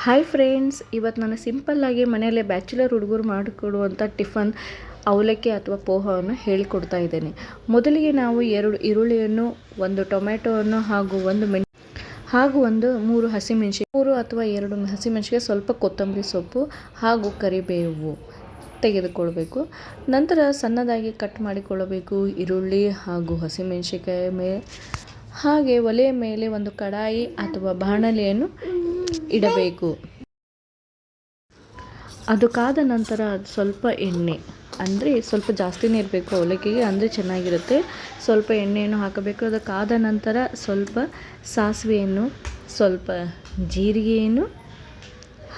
Hi friends, ಇವತ್ತು ನಾನು ಸಿಂಪಲ್ಲಾಗಿ ಮನೆಯಲ್ಲೇ ಬ್ಯಾಚುಲರ್ ಹುಡುಗರು ಮಾಡಿಕೊಡುವಂಥ ಟಿಫನ್ ಅವಲಕ್ಕಿ ಅಥವಾ ಪೋಹವನ್ನು ಹೇಳಿಕೊಡ್ತಾ ಇದ್ದೇನೆ. ಮೊದಲಿಗೆ ನಾವು 2 ಈರುಳ್ಳಿಯನ್ನು, 1 ಟೊಮೆಟೊವನ್ನು ಹಾಗೂ 3 ಹಸಿಮೆಣಸಿನಕಾಯಿ, 3 ಅಥವಾ 2 ಹಸಿಮೆಣಸಿನಕಾಯಿ, ಸ್ವಲ್ಪ ಕೊತ್ತಂಬರಿ ಸೊಪ್ಪು ಹಾಗೂ ಕರಿಬೇವು ತೆಗೆದುಕೊಳ್ಬೇಕು. ನಂತರ ಸಣ್ಣದಾಗಿ ಕಟ್ ಮಾಡಿಕೊಳ್ಳಬೇಕು ಈರುಳ್ಳಿ ಹಾಗೂ ಹಸಿಮೆಣಸಿನಕಾಯಿ ಹಾಗೆ ಒಲೆಯ ಮೇಲೆ ಒಂದು ಕಡಾಯಿ ಅಥವಾ ಬಾಣಲೆಯನ್ನು ಇಡಬೇಕು. ಅದು ಕಾದ ನಂತರ ಸ್ವಲ್ಪ ಎಣ್ಣೆ, ಅಂದರೆ ಸ್ವಲ್ಪ ಜಾಸ್ತಿನೇ ಇರಬೇಕು ಅವಲಕ್ಕಿಗೆ, ಅಂದರೆ ಚೆನ್ನಾಗಿರುತ್ತೆ. ಸ್ವಲ್ಪ ಎಣ್ಣೆಯನ್ನು ಹಾಕಬೇಕು. ಅದು ಕಾದ ನಂತರ ಸ್ವಲ್ಪ ಸಾಸಿವೆಯನ್ನು, ಸ್ವಲ್ಪ ಜೀರಿಗೆಯನ್ನು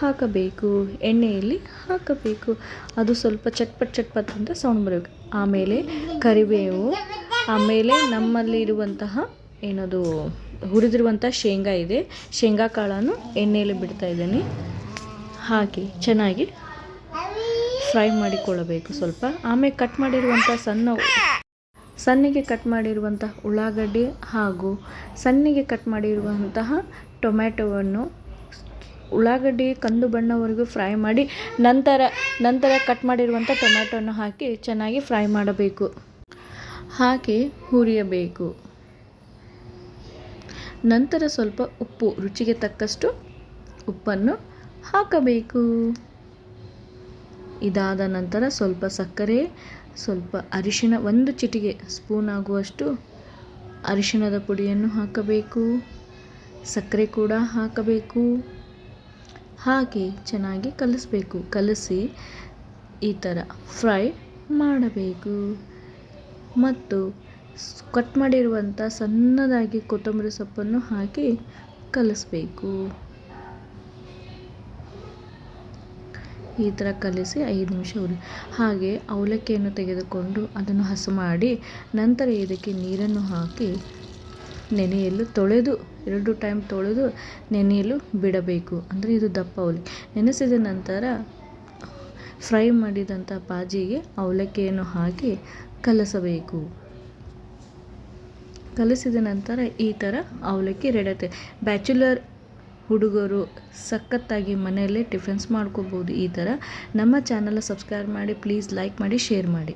ಹಾಕಬೇಕು, ಎಣ್ಣೆಯಲ್ಲಿ ಹಾಕಬೇಕು. ಅದು ಸ್ವಲ್ಪ ಚಟ್ಪಟ್ ಅಂತ ಸೌಂಡ್ ಬರಬೇಕು. ಆಮೇಲೆ ಕರಿಬೇವು, ಆಮೇಲೆ ನಮ್ಮಲ್ಲಿ ಇರುವಂತಹ ಏನದು ಹುರಿದಿರುವಂಥ ಶೇಂಗಾ ಇದೆ, ಶೇಂಗಾ ಕಾಳನ್ನು ಎಣ್ಣೆಯಲ್ಲಿ ಬಿಡ್ತಾ ಇದ್ದೀನಿ. ಹಾಕಿ ಚೆನ್ನಾಗಿ ಫ್ರೈ ಮಾಡಿಕೊಳ್ಳಬೇಕು ಸ್ವಲ್ಪ. ಆಮೇಲೆ ಸಣ್ಣಗೆ ಕಟ್ ಮಾಡಿರುವಂಥ ಉಳ್ಳಾಗಡ್ಡಿ ಹಾಗೂ ಸಣ್ಣಗೆ ಕಟ್ ಮಾಡಿರುವಂತಹ ಟೊಮ್ಯಾಟೊವನ್ನು, ಉಳ್ಳಾಗಡ್ಡಿ ಕಂದು ಬಣ್ಣವರೆಗೂ ಫ್ರೈ ಮಾಡಿ ನಂತರ ಕಟ್ ಮಾಡಿರುವಂಥ ಟೊಮ್ಯಾಟೊವನ್ನು ಹಾಕಿ ಚೆನ್ನಾಗಿ ಫ್ರೈ ಮಾಡಬೇಕು. ಹಾಕಿ ಹುರಿಯಬೇಕು. ನಂತರ ಸ್ವಲ್ಪ ಉಪ್ಪು, ರುಚಿಗೆ ತಕ್ಕಷ್ಟು ಉಪ್ಪನ್ನು ಹಾಕಬೇಕು. ಇದಾದ ನಂತರ ಸ್ವಲ್ಪ ಸಕ್ಕರೆ, ಸ್ವಲ್ಪ ಅರಿಶಿಣ, 1 ಚಿಟಿಕೆ ಸ್ಪೂನ್ ಆಗುವಷ್ಟು ಅರಿಶಿಣದ ಪುಡಿಯನ್ನು ಹಾಕಬೇಕು. ಸಕ್ಕರೆ ಕೂಡ ಹಾಕಬೇಕು. ಹಾಕಿ ಚೆನ್ನಾಗಿ ಕಲಿಸಬೇಕು. ಕಲಸಿ ಈ ಥರ ಫ್ರೈ ಮಾಡಬೇಕು. ಮತ್ತು ಕಟ್ ಮಾಡಿರುವಂಥ ಸಣ್ಣದಾಗಿ ಕೊತ್ತಂಬರಿ ಸೊಪ್ಪನ್ನು ಹಾಕಿ ಕಲಿಸಬೇಕು. ಈ ಥರ ಕಲಿಸಿ 5 ನಿಮಿಷ ಹಾಗೆ ಅವಲಕ್ಕಿಯನ್ನು ತೆಗೆದುಕೊಂಡು ಅದನ್ನು ಹಸು ಮಾಡಿ ನಂತರ ಇದಕ್ಕೆ ನೀರನ್ನು ಹಾಕಿ ನೆನೆಯಲು 2 ಟೈಮ್ ತೊಳೆದು ನೆನೆಯಲು ಬಿಡಬೇಕು. ಅಂದರೆ ಇದು ದಪ್ಪ ಅವಲಕ್ಕಿ. ನೆನೆಸಿದ ನಂತರ ಫ್ರೈ ಮಾಡಿದಂಥ ಬಾಜಿಗೆ ಅವಲಕ್ಕಿಯನ್ನು ಹಾಕಿ ಕಲಸಬೇಕು. ಕಲಿಸಿದ ನಂತರ ಈ ಥರ ಅವಲಕ್ಕಿ ರೆಡಿ ಆಗುತ್ತೆ. ಬ್ಯಾಚುಲರ್ ಹುಡುಗರು ಸಖತ್ತಾಗಿ ಮನೆಯಲ್ಲೇ ಟಿಫನ್ಸ್ ಮಾಡ್ಕೋಬೋದು. ಈ ಥರ ನಮ್ಮ ಚಾನಲ್ ಸಬ್ಸ್ಕ್ರೈಬ್ ಮಾಡಿ, ಪ್ಲೀಸ್ ಲೈಕ್ ಮಾಡಿ, ಶೇರ್ ಮಾಡಿ.